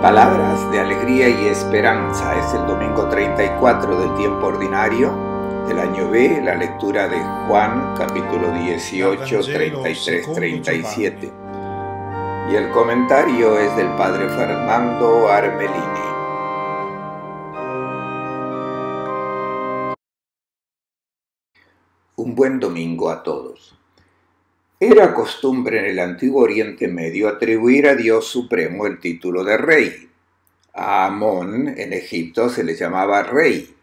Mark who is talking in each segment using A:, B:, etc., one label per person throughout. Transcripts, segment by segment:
A: Palabras de alegría y esperanza. Es el domingo 34 del tiempo ordinario del año B, la lectura de Juan, capítulo 18, 33, 37. Y el comentario es del padre Fernando Armelini. Un buen domingo a todos. Era costumbre en el antiguo Oriente Medio atribuir a Dios Supremo el título de rey. A Amón en Egipto se le llamaba rey,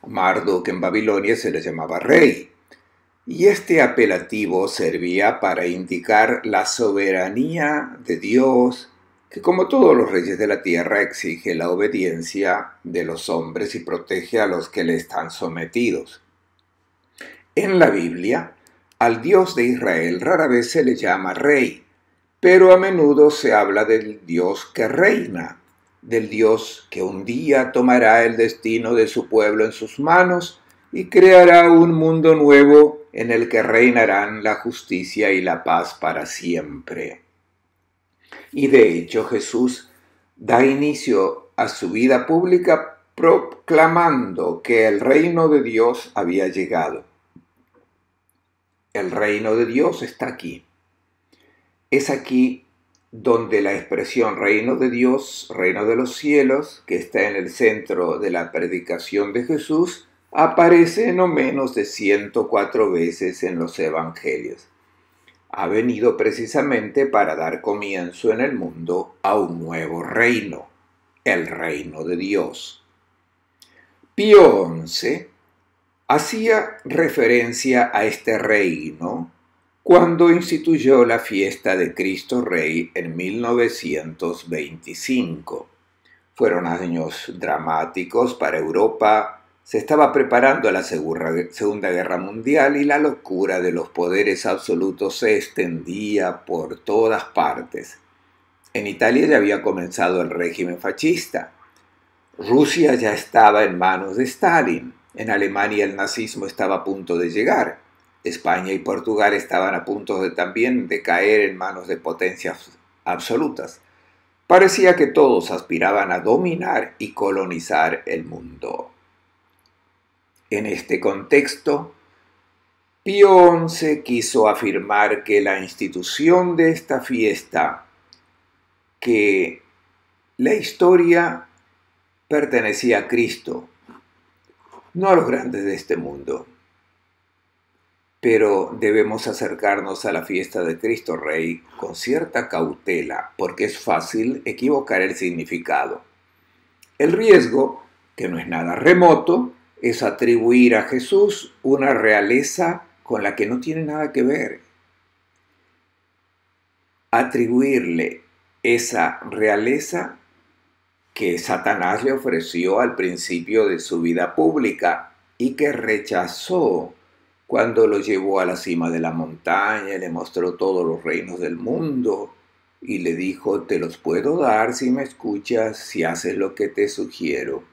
A: a Marduk en Babilonia se le llamaba rey, y este apelativo servía para indicar la soberanía de Dios, que como todos los reyes de la tierra exige la obediencia de los hombres y protege a los que le están sometidos. En la Biblia, al Dios de Israel rara vez se le llama rey, pero a menudo se habla del Dios que reina, del Dios que un día tomará el destino de su pueblo en sus manos y creará un mundo nuevo en el que reinarán la justicia y la paz para siempre. Y de hecho Jesús da inicio a su vida pública proclamando que el reino de Dios había llegado. El reino de Dios está aquí. Es aquí donde la expresión reino de Dios, reino de los cielos, que está en el centro de la predicación de Jesús, aparece no menos de 104 veces en los evangelios. Ha venido precisamente para dar comienzo en el mundo a un nuevo reino, el reino de Dios. Pío XI hacía referencia a este reino cuando instituyó la fiesta de Cristo Rey en 1925. Fueron años dramáticos para Europa. Se estaba preparando la Segunda Guerra Mundial y la locura de los poderes absolutos se extendía por todas partes. En Italia ya había comenzado el régimen fascista. Rusia ya estaba en manos de Stalin. En Alemania el nazismo estaba a punto de llegar. España y Portugal estaban a punto también de caer en manos de potencias absolutas. Parecía que todos aspiraban a dominar y colonizar el mundo. En este contexto, Pío XI quiso afirmar que la institución de esta fiesta, que la historia pertenecía a Cristo, no a los grandes de este mundo. Pero debemos acercarnos a la fiesta de Cristo Rey con cierta cautela, porque es fácil equivocar el significado. El riesgo, que no es nada remoto, es atribuir a Jesús una realeza con la que no tiene nada que ver. Atribuirle esa realeza que Satanás le ofreció al principio de su vida pública y que rechazó cuando lo llevó a la cima de la montaña, le mostró todos los reinos del mundo y le dijo: te los puedo dar si me escuchas, si haces lo que te sugiero.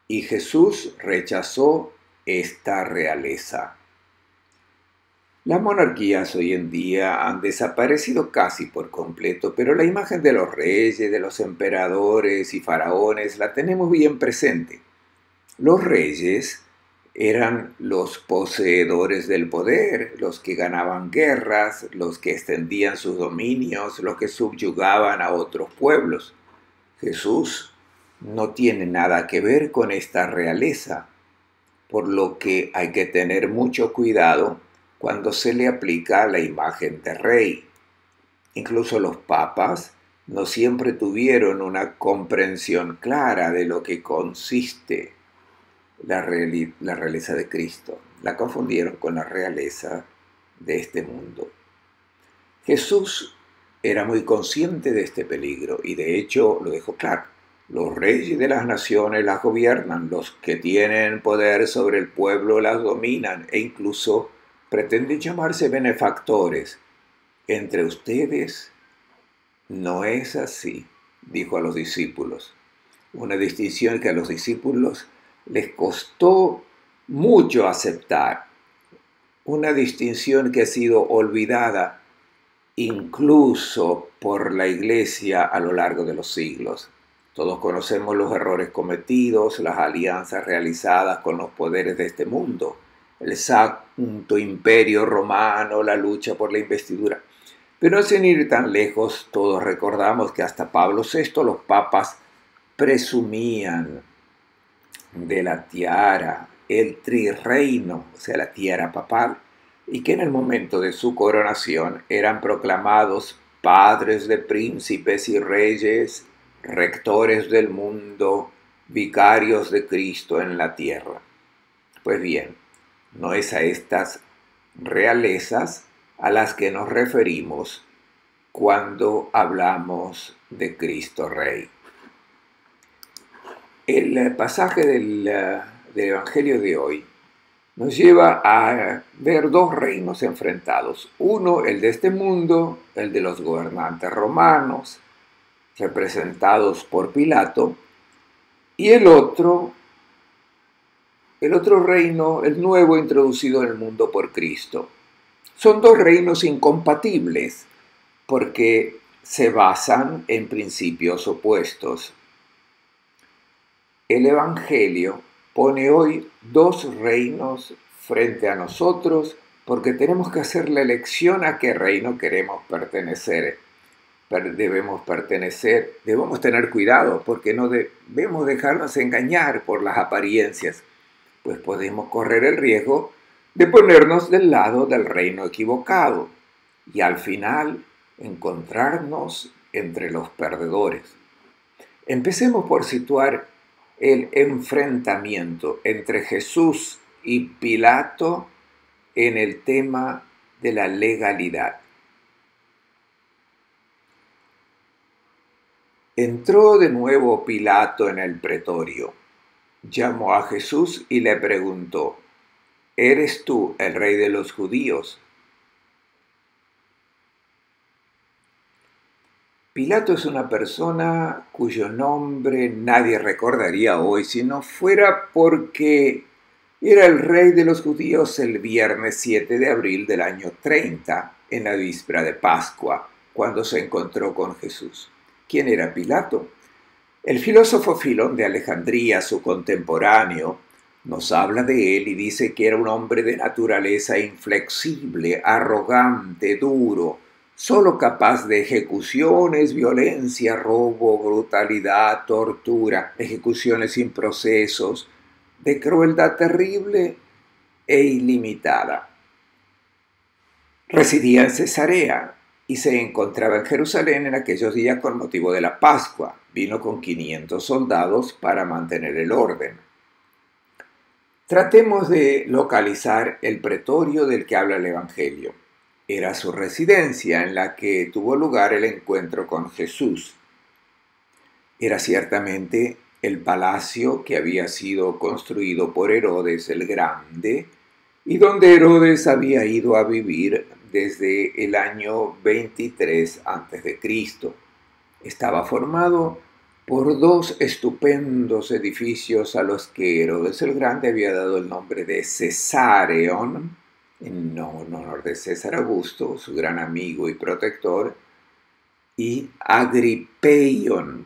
A: Y Jesús rechazó esta realeza. Las monarquías hoy en día han desaparecido casi por completo, pero la imagen de los reyes, de los emperadores y faraones la tenemos bien presente. Los reyes eran los poseedores del poder, los que ganaban guerras, los que extendían sus dominios, los que subyugaban a otros pueblos. Jesús no tiene nada que ver con esta realeza, por lo que hay que tener mucho cuidado cuando se le aplica la imagen de rey. Incluso los papas no siempre tuvieron una comprensión clara de lo que consiste la realeza de Cristo. La confundieron con la realeza de este mundo. Jesús era muy consciente de este peligro y de hecho lo dejó claro. Los reyes de las naciones las gobiernan, los que tienen poder sobre el pueblo las dominan e incluso pretenden llamarse benefactores. Entre ustedes no es así, dijo a los discípulos. Una distinción que a los discípulos les costó mucho aceptar. Una distinción que ha sido olvidada incluso por la Iglesia a lo largo de los siglos. Todos conocemos los errores cometidos, las alianzas realizadas con los poderes de este mundo, el Santo Imperio Romano, la lucha por la investidura. Pero sin ir tan lejos, todos recordamos que hasta Pablo VI los papas presumían de la tiara, el trirreino, o sea, la tiara papal, y que en el momento de su coronación eran proclamados padres de príncipes y reyes, rectores del mundo, vicarios de Cristo en la tierra. Pues bien, no es a estas realezas a las que nos referimos cuando hablamos de Cristo Rey. El pasaje del Evangelio de hoy nos lleva a ver dos reinos enfrentados. Uno, el de este mundo, el de los gobernantes romanos, representados por Pilato, y el otro reino, el nuevo introducido en el mundo por Cristo. Son dos reinos incompatibles porque se basan en principios opuestos. El Evangelio pone hoy dos reinos frente a nosotros porque tenemos que hacer la elección a qué reino queremos pertenecer. Debemos tener cuidado porque no debemos dejarnos engañar por las apariencias, pues podemos correr el riesgo de ponernos del lado del reino equivocado y al final encontrarnos entre los perdedores. Empecemos por situar el enfrentamiento entre Jesús y Pilato en el tema de la legalidad. Entró de nuevo Pilato en el pretorio, llamó a Jesús y le preguntó: ¿Eres tú el rey de los judíos? Pilato es una persona cuyo nombre nadie recordaría hoy si no fuera porque era el rey de los judíos el viernes 7 de abril del año 30, en la víspera de Pascua, cuando se encontró con Jesús. ¿Quién era Pilato? El filósofo Filón de Alejandría, su contemporáneo, nos habla de él y dice que era un hombre de naturaleza inflexible, arrogante, duro, solo capaz de ejecuciones, violencia, robo, brutalidad, tortura, ejecuciones sin procesos, de crueldad terrible e ilimitada. Residía en Cesarea y se encontraba en Jerusalén en aquellos días con motivo de la Pascua. Vino con 500 soldados para mantener el orden. Tratemos de localizar el pretorio del que habla el Evangelio. Era su residencia en la que tuvo lugar el encuentro con Jesús. Era ciertamente el palacio que había sido construido por Herodes el Grande y donde Herodes había ido a vivir desde el año 23 a.C. Estaba formado por dos estupendos edificios a los que Herodes el Grande había dado el nombre de Cesarion, en honor de César Augusto, su gran amigo y protector, y Agripeion,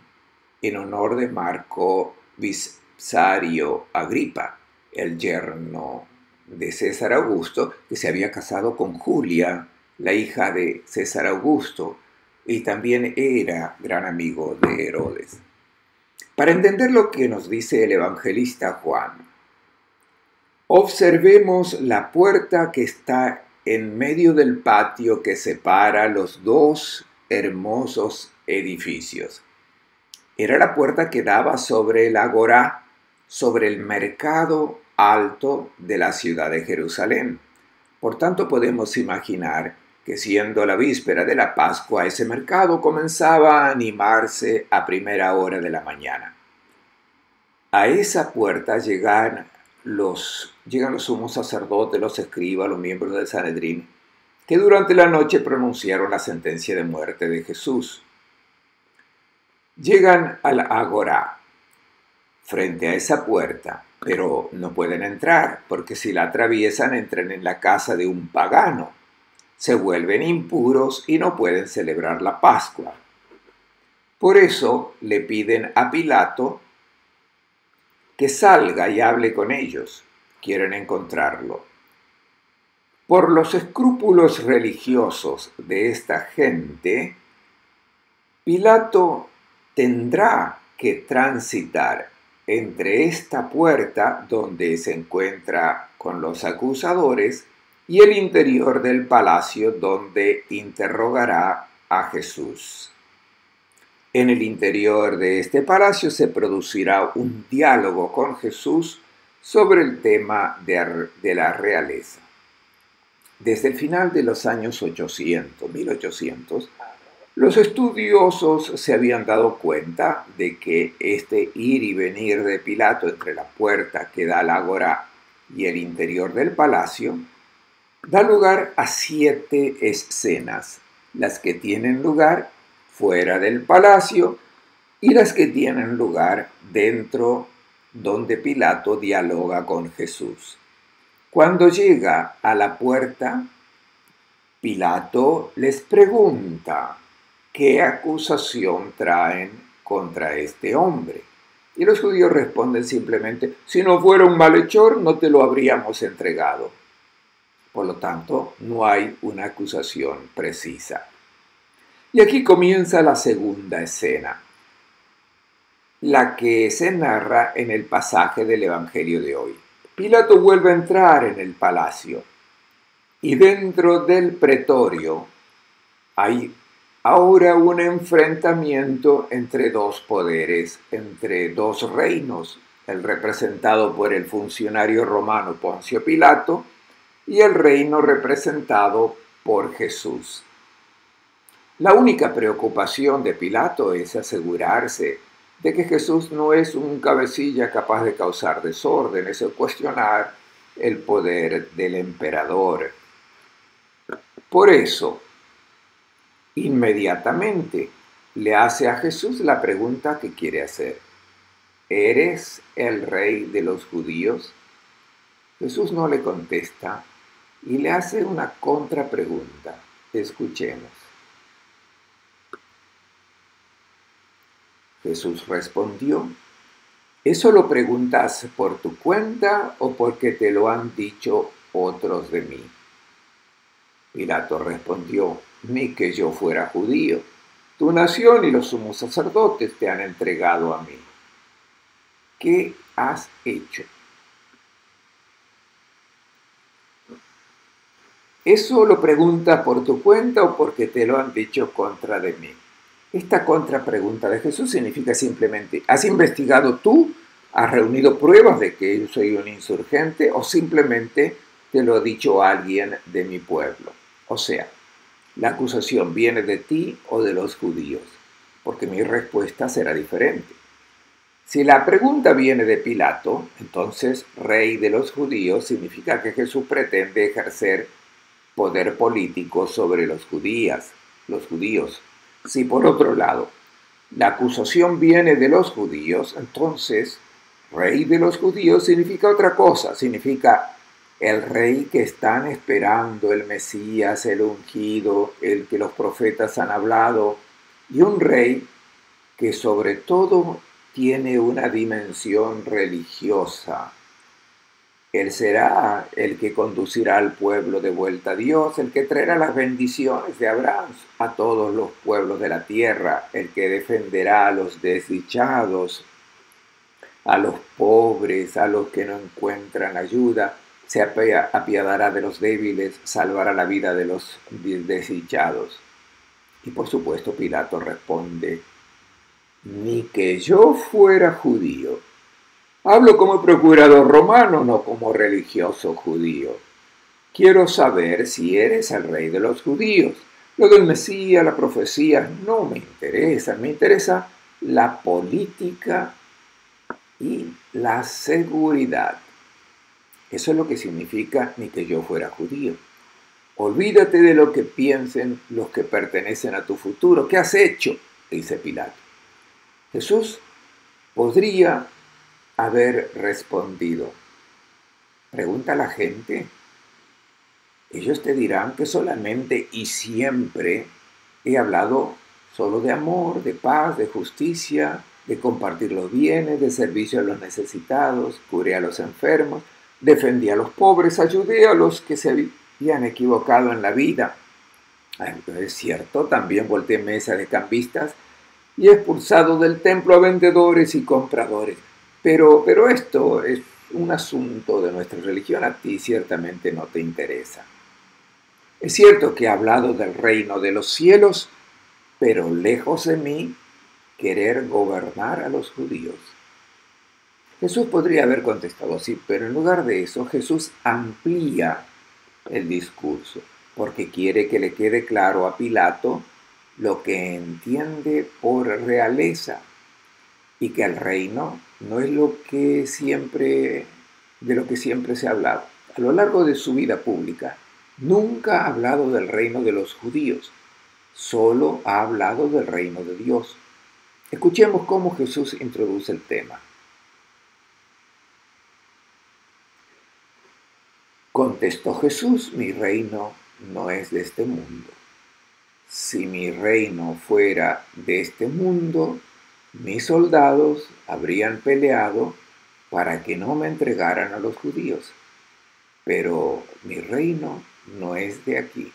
A: en honor de Marco Visario Agripa, el yerno de César Augusto, que se había casado con Julia, la hija de César Augusto, y también era gran amigo de Herodes. Para entender lo que nos dice el evangelista Juan, observemos la puerta que está en medio del patio que separa los dos hermosos edificios. Era la puerta que daba sobre el agorá, sobre el mercado alto de la ciudad de Jerusalén. Por tanto, podemos imaginar que siendo la víspera de la Pascua, ese mercado comenzaba a animarse a primera hora de la mañana. A esa puerta llegan los sumos sacerdotes, los escribas, los miembros del Sanedrín, que durante la noche pronunciaron la sentencia de muerte de Jesús. Llegan al agorá, frente a esa puerta, pero no pueden entrar, porque si la atraviesan entran en la casa de un pagano. Se vuelven impuros y no pueden celebrar la Pascua. Por eso le piden a Pilato que salga y hable con ellos. Quieren encontrarlo. Por los escrúpulos religiosos de esta gente, Pilato tendrá que transitar entre esta puerta donde se encuentra con los acusadores y el interior del palacio donde interrogará a Jesús. En el interior de este palacio se producirá un diálogo con Jesús sobre el tema de la realeza. Desde el final de los años 1800, los estudiosos se habían dado cuenta de que este ir y venir de Pilato entre la puerta que da al ágora y el interior del palacio da lugar a 7 escenas, las que tienen lugar fuera del palacio y las que tienen lugar dentro donde Pilato dialoga con Jesús. Cuando llega a la puerta, Pilato les pregunta qué acusación traen contra este hombre. Y los judíos responden simplemente, si no fuera un malhechor, no te lo habríamos entregado. Por lo tanto, no hay una acusación precisa. Y aquí comienza la segunda escena, la que se narra en el pasaje del Evangelio de hoy. Pilato vuelve a entrar en el palacio y dentro del pretorio hay ahora un enfrentamiento entre dos poderes, entre dos reinos, el representado por el funcionario romano Poncio Pilato y el reino representado por Jesús. La única preocupación de Pilato es asegurarse de que Jesús no es un cabecilla capaz de causar desórdenes o cuestionar el poder del emperador. Por eso, inmediatamente le hace a Jesús la pregunta que quiere hacer. ¿Eres el rey de los judíos? Jesús no le contesta y le hace una contrapregunta. Escuchemos. Jesús respondió, ¿eso lo preguntas por tu cuenta o porque te lo han dicho otros de mí? Pilato respondió, ni que yo fuera judío. Tu nación y los sumos sacerdotes te han entregado a mí. ¿Qué has hecho? ¿Eso lo preguntas por tu cuenta o porque te lo han dicho contra de mí? Esta contrapregunta de Jesús significa simplemente, ¿has investigado tú? ¿Has reunido pruebas de que yo soy un insurgente? ¿O simplemente te lo ha dicho alguien de mi pueblo? O sea, la acusación viene de ti o de los judíos, porque mi respuesta será diferente. Si la pregunta viene de Pilato, entonces rey de los judíos significa que Jesús pretende ejercer poder político sobre los judíos. Si por otro lado la acusación viene de los judíos, entonces rey de los judíos significa otra cosa, significa el rey que están esperando, el Mesías, el ungido, el que los profetas han hablado, y un rey que sobre todo tiene una dimensión religiosa. Él será el que conducirá al pueblo de vuelta a Dios, el que traerá las bendiciones de Abraham a todos los pueblos de la tierra, el que defenderá a los desdichados, a los pobres, a los que no encuentran ayuda, se apiadará de los débiles, salvará la vida de los desdichados. Y por supuesto Pilato responde, ni que yo fuera judío. Hablo como procurador romano, no como religioso judío. Quiero saber si eres el rey de los judíos. Lo del Mesías, la profecía, no me interesa. Me interesa la política y la seguridad. Eso es lo que significa ni que yo fuera judío. Olvídate de lo que piensen los que pertenecen a tu futuro. ¿Qué has hecho? Dice Pilato. Jesús podría haber respondido, pregunta a la gente. Ellos te dirán que solamente y siempre he hablado solo de amor, de paz, de justicia, de compartir los bienes, de servicio a los necesitados, curé a los enfermos, defendí a los pobres, ayudé a los que se habían equivocado en la vida. Es cierto, también volteé mesa de cambistas y he expulsado del templo a vendedores y compradores. Pero esto es un asunto de nuestra religión, a ti ciertamente no te interesa. Es cierto que he hablado del reino de los cielos, pero lejos de mí querer gobernar a los judíos. Jesús podría haber contestado así, pero en lugar de eso Jesús amplía el discurso, porque quiere que le quede claro a Pilato lo que entiende por realeza y que el reino no es de lo que siempre se ha hablado. A lo largo de su vida pública, nunca ha hablado del reino de los judíos, solo ha hablado del reino de Dios. Escuchemos cómo Jesús introduce el tema. Contestó Jesús: mi reino no es de este mundo. Si mi reino fuera de este mundo, mis soldados habrían peleado para que no me entregaran a los judíos. Pero mi reino no es de aquí.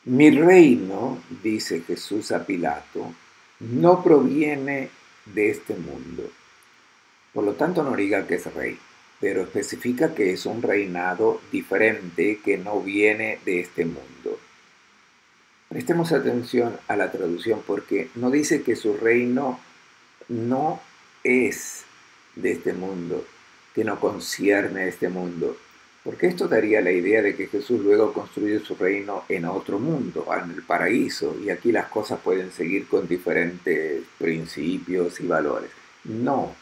A: Mi reino, dice Jesús a Pilato, no proviene de este mundo. Por lo tanto, no diga que es rey, pero especifica que es un reinado diferente que no viene de este mundo. Prestemos atención a la traducción porque no dice que su reino no es de este mundo, que no concierne a este mundo, porque esto daría la idea de que Jesús luego construye su reino en otro mundo, en el paraíso, y aquí las cosas pueden seguir con diferentes principios y valores. No,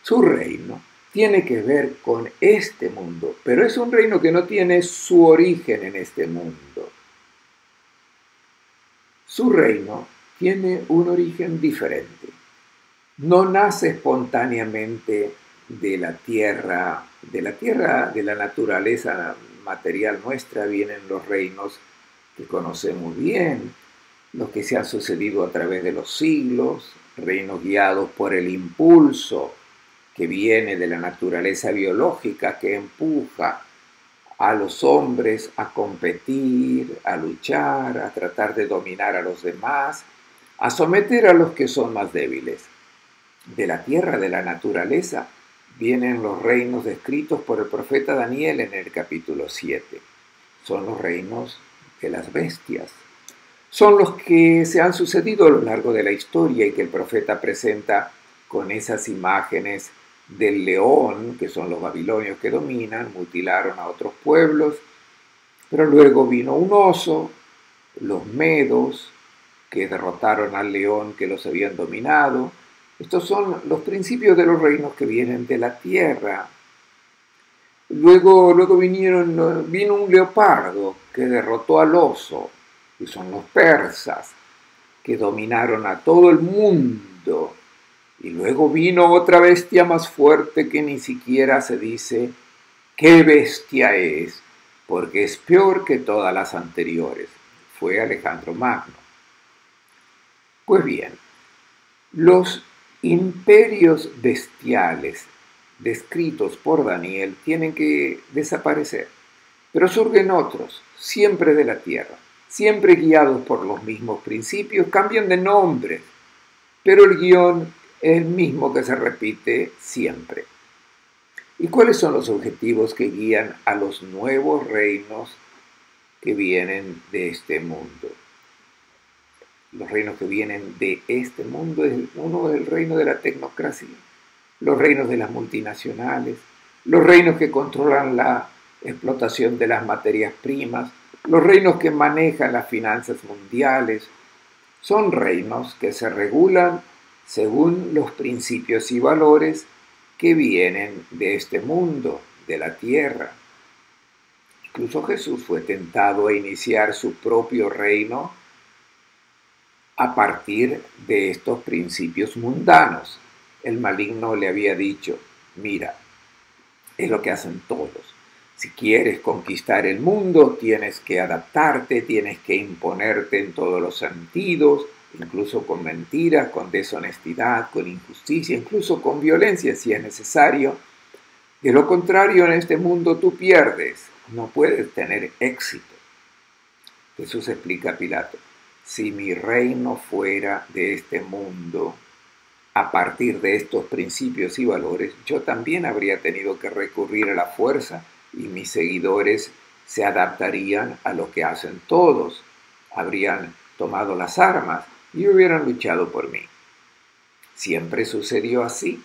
A: su reino tiene que ver con este mundo, pero es un reino que no tiene su origen en este mundo. Su reino tiene un origen diferente. No nace espontáneamente de la tierra, de la naturaleza material nuestra, vienen los reinos que conocemos bien, los que se han sucedido a través de los siglos, reinos guiados por el impulso que viene de la naturaleza biológica que empuja a los hombres a competir, a luchar, a tratar de dominar a los demás, a someter a los que son más débiles. De la tierra, de la naturaleza, vienen los reinos descritos por el profeta Daniel en el capítulo 7. Son los reinos de las bestias. Son los que se han sucedido a lo largo de la historia y que el profeta presenta con esas imágenes del león, que son los babilonios que dominan, mutilaron a otros pueblos, pero luego vino un oso, los medos, que derrotaron al león que los habían dominado. Estos son los principios de los reinos que vienen de la tierra. Luego vino un leopardo que derrotó al oso, y son los persas, que dominaron a todo el mundo. Y luego vino otra bestia más fuerte que ni siquiera se dice qué bestia es, porque es peor que todas las anteriores. Fue Alejandro Magno. Pues bien, los imperios bestiales descritos por Daniel tienen que desaparecer, pero surgen otros, siempre de la tierra, siempre guiados por los mismos principios, cambian de nombre, pero el guión es el mismo que se repite siempre. ¿Y cuáles son los objetivos que guían a los nuevos reinos que vienen de este mundo? Los reinos que vienen de este mundo es uno del reino de la tecnocracia, los reinos de las multinacionales, los reinos que controlan la explotación de las materias primas, los reinos que manejan las finanzas mundiales. Son reinos que se regulan según los principios y valores que vienen de este mundo, de la tierra. Incluso Jesús fue tentado a iniciar su propio reino a partir de estos principios mundanos. El maligno le había dicho: mira, es lo que hacen todos. Si quieres conquistar el mundo, tienes que adaptarte, tienes que imponerte en todos los sentidos, incluso con mentiras, con deshonestidad, con injusticia, incluso con violencia si es necesario. De lo contrario, en este mundo tú pierdes, no puedes tener éxito. Jesús explica a Pilato, si mi reino fuera de este mundo, a partir de estos principios y valores, yo también habría tenido que recurrir a la fuerza y mis seguidores se adaptarían a lo que hacen todos. Habrían tomado las armas y hubieran luchado por mí. Siempre sucedió así.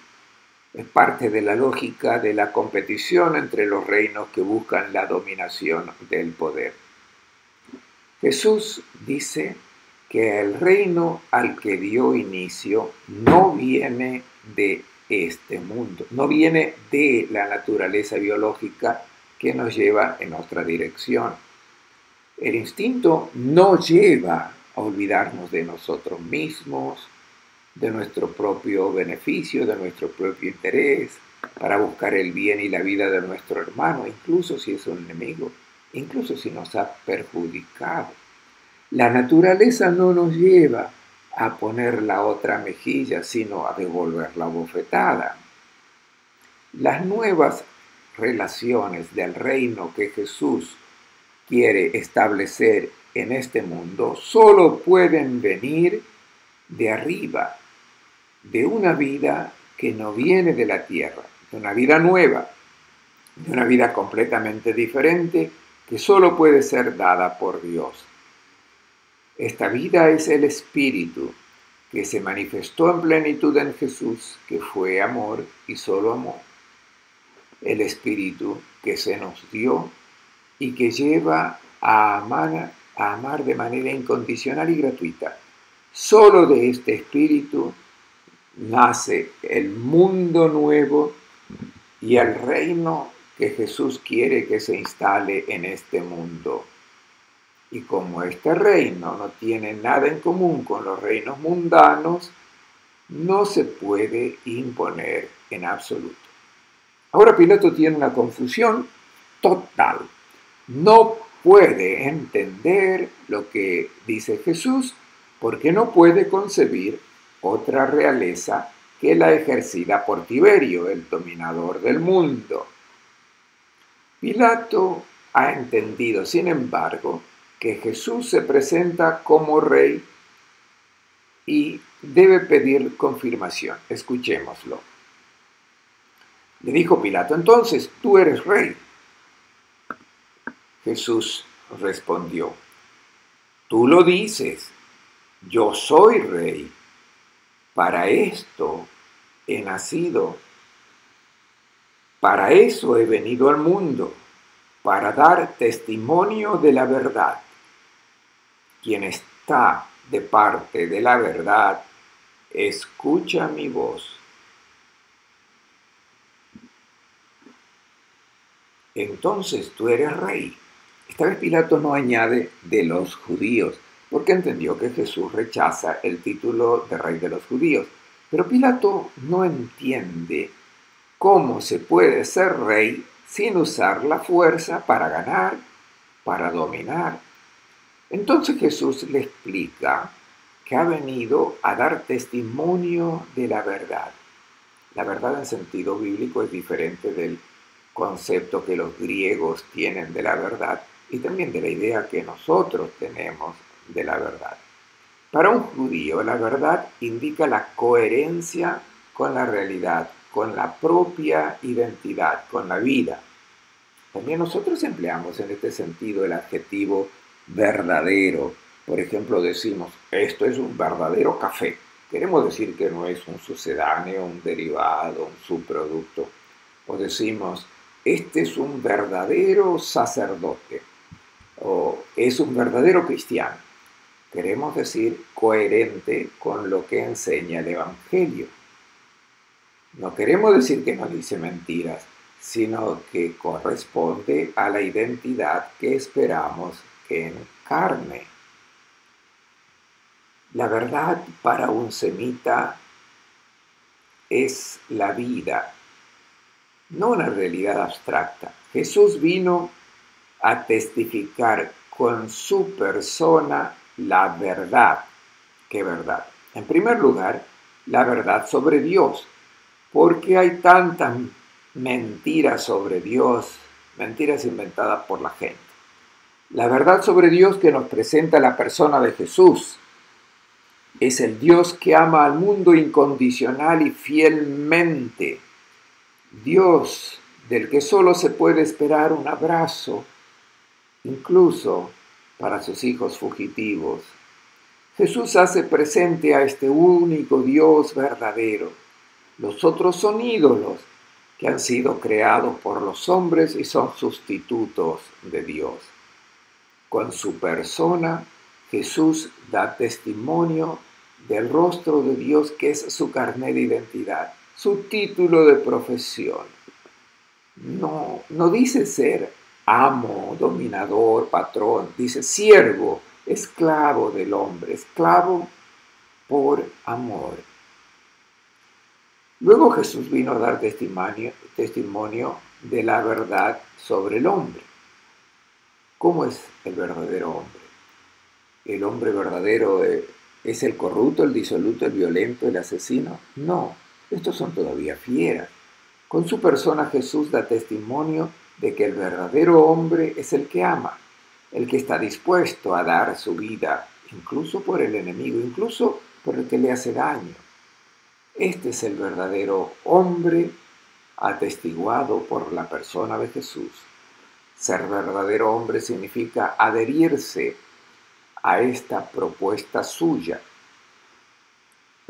A: Es parte de la lógica de la competición entre los reinos que buscan la dominación del poder. Jesús dice que el reino al que dio inicio no viene de este mundo, no viene de la naturaleza biológica que nos lleva en otra dirección. El instinto no lleva a olvidarnos de nosotros mismos, de nuestro propio beneficio, de nuestro propio interés, para buscar el bien y la vida de nuestro hermano, incluso si es un enemigo, incluso si nos ha perjudicado. La naturaleza no nos lleva a poner la otra mejilla, sino a devolver la bofetada. Las nuevas relaciones del reino que Jesús quiere establecer en este mundo solo pueden venir de arriba, de una vida que no viene de la tierra, de una vida nueva, de una vida completamente diferente que solo puede ser dada por Dios. Esta vida es el Espíritu que se manifestó en plenitud en Jesús, que fue amor y solo amor. El Espíritu que se nos dio y que lleva a amar de manera incondicional y gratuita. Solo de este Espíritu nace el mundo nuevo y el reino que Jesús quiere que se instale en este mundo. Y como este reino no tiene nada en común con los reinos mundanos, no se puede imponer en absoluto. Ahora Pilato tiene una confusión total. No puede entender lo que dice Jesús porque no puede concebir otra realeza que la ejercida por Tiberio, el dominador del mundo. Pilato ha entendido, sin embargo, que Jesús se presenta como rey y debe pedir confirmación. Escuchémoslo. Le dijo Pilato, entonces, ¿tú eres rey? Jesús respondió, tú lo dices, yo soy rey. Para esto he nacido, para eso he venido al mundo, para dar testimonio de la verdad. Quien está de parte de la verdad, escucha mi voz. Entonces tú eres rey. Esta vez Pilato no añade de los judíos, porque entendió que Jesús rechaza el título de rey de los judíos. Pero Pilato no entiende cómo se puede ser rey sin usar la fuerza para ganar, para dominar. Entonces Jesús le explica que ha venido a dar testimonio de la verdad. La verdad en sentido bíblico es diferente del concepto que los griegos tienen de la verdad y también de la idea que nosotros tenemos de la verdad. Para un judío, la verdad indica la coherencia con la realidad, con la propia identidad, con la vida. También nosotros empleamos en este sentido el adjetivo verdadero. Por ejemplo, decimos, esto es un verdadero café. Queremos decir que no es un sucedáneo, un derivado, un subproducto. O decimos, este es un verdadero sacerdote. O es un verdadero cristiano. Queremos decir coherente con lo que enseña el Evangelio. No queremos decir que no dice mentiras, sino que corresponde a la identidad que esperamos que encarne. La verdad para un semita es la vida. no una realidad abstracta. Jesús vino a testificar con su persona la verdad. ¿Qué verdad? En primer lugar, la verdad sobre Dios. ¿Por qué hay tantas mentiras sobre Dios? Mentiras inventadas por la gente. La verdad sobre Dios que nos presenta la persona de Jesús. Es el Dios que ama al mundo incondicional y fielmente. Dios del que solo se puede esperar un abrazo, incluso para sus hijos fugitivos. Jesús hace presente a este único Dios verdadero. Los otros son ídolos que han sido creados por los hombres y son sustitutos de Dios. Con su persona, Jesús da testimonio del rostro de Dios que es su carnet de identidad, su título de profesión. No dice ser amo, dominador, patrón, dice siervo, esclavo del hombre, esclavo por amor. Luego Jesús vino a dar testimonio de la verdad sobre el hombre. ¿Cómo es el verdadero hombre? ¿El hombre verdadero es el corrupto, el disoluto, el violento, el asesino? No, estos son todavía fieras. Con su persona Jesús da testimonio de que el verdadero hombre es el que ama, el que está dispuesto a dar su vida, incluso por el enemigo, incluso por el que le hace daño. Este es el verdadero hombre atestiguado por la persona de Jesús. Ser verdadero hombre significa adherirse a esta propuesta suya.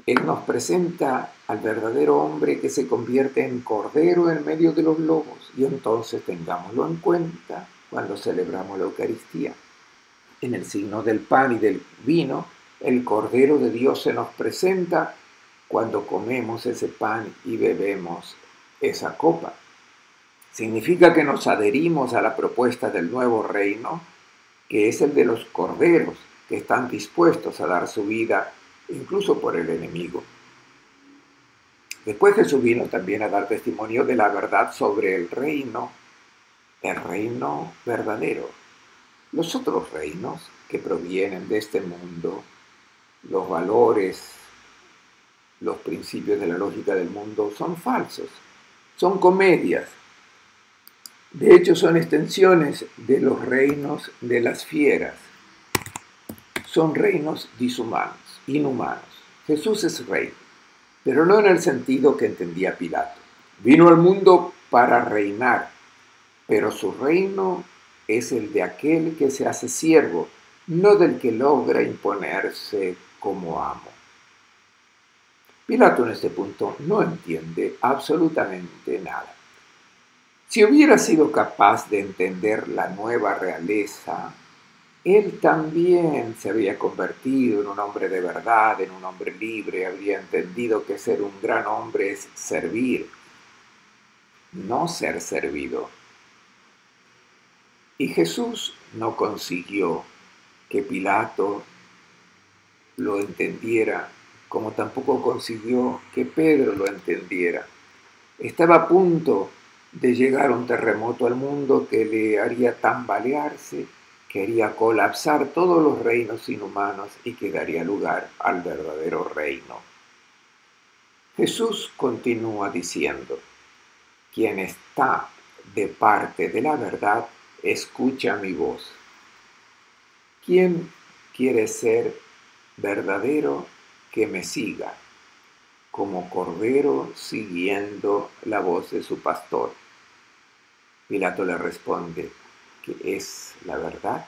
A: Él nos presenta al verdadero hombre que se convierte en cordero en medio de los lobos, y entonces tengámoslo en cuenta cuando celebramos la Eucaristía. En el signo del pan y del vino, el Cordero de Dios se nos presenta cuando comemos ese pan y bebemos esa copa. Significa que nos adherimos a la propuesta del nuevo reino, que es el de los corderos, que están dispuestos a dar su vida incluso por el enemigo. Después Jesús vino también a dar testimonio de la verdad sobre el reino verdadero. Los otros reinos que provienen de este mundo, los valores, los principios de la lógica del mundo son falsos, son comedias. De hecho, son extensiones de los reinos de las fieras. Son reinos dishumanos, inhumanos. Jesús es rey, pero no en el sentido que entendía Pilato. Vino al mundo para reinar, pero su reino es el de aquel que se hace siervo, no del que logra imponerse como amo. Pilato en este punto no entiende absolutamente nada. Si hubiera sido capaz de entender la nueva realeza, él también se habría convertido en un hombre de verdad, en un hombre libre, habría entendido que ser un gran hombre es servir, no ser servido. Y Jesús no consiguió que Pilato lo entendiera, como tampoco consiguió que Pedro lo entendiera. Estaba a punto de llegar un terremoto al mundo que le haría tambalearse, que haría colapsar todos los reinos inhumanos y que daría lugar al verdadero reino. Jesús continúa diciendo: quien está de parte de la verdad, escucha mi voz. ¿Quién quiere ser verdadero? Que me siga, como cordero siguiendo la voz de su pastor. Pilato le responde: ¿qué es la verdad?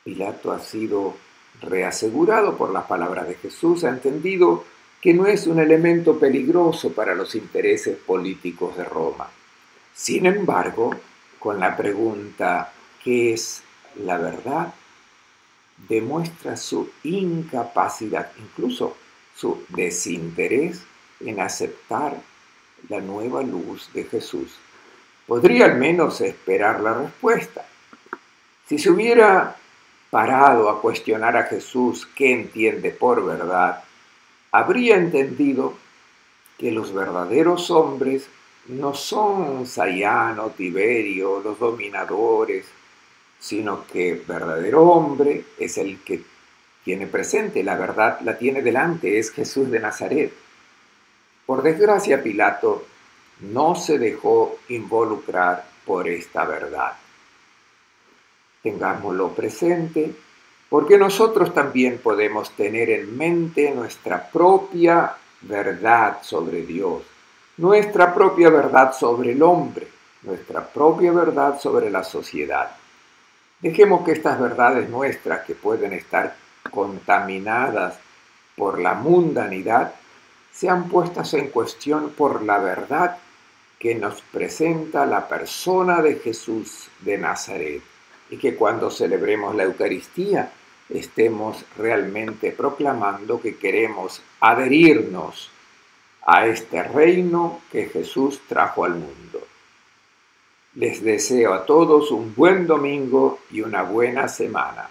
A: Pilato ha sido reasegurado por las palabras de Jesús, ha entendido que no es un elemento peligroso para los intereses políticos de Roma. Sin embargo, con la pregunta ¿qué es la verdad?, demuestra su incapacidad, incluso su desinterés en aceptar la nueva luz de Jesús. Podría al menos esperar la respuesta. Si se hubiera parado a cuestionar a Jesús qué entiende por verdad, habría entendido que los verdaderos hombres no son Sayano, Tiberio, los dominadores, sino que verdadero hombre es el que tiene presente la verdad, la tiene delante, es Jesús de Nazaret. Por desgracia, Pilato no se dejó involucrar por esta verdad. Tengámoslo presente, porque nosotros también podemos tener en mente nuestra propia verdad sobre Dios, nuestra propia verdad sobre el hombre, nuestra propia verdad sobre la sociedad. Dejemos que estas verdades nuestras, que pueden estar contaminadas por la mundanidad, sean puestas en cuestión por la verdad que nos presenta la persona de Jesús de Nazaret, y que cuando celebremos la Eucaristía estemos realmente proclamando que queremos adherirnos a este reino que Jesús trajo al mundo. Les deseo a todos un buen domingo y una buena semana.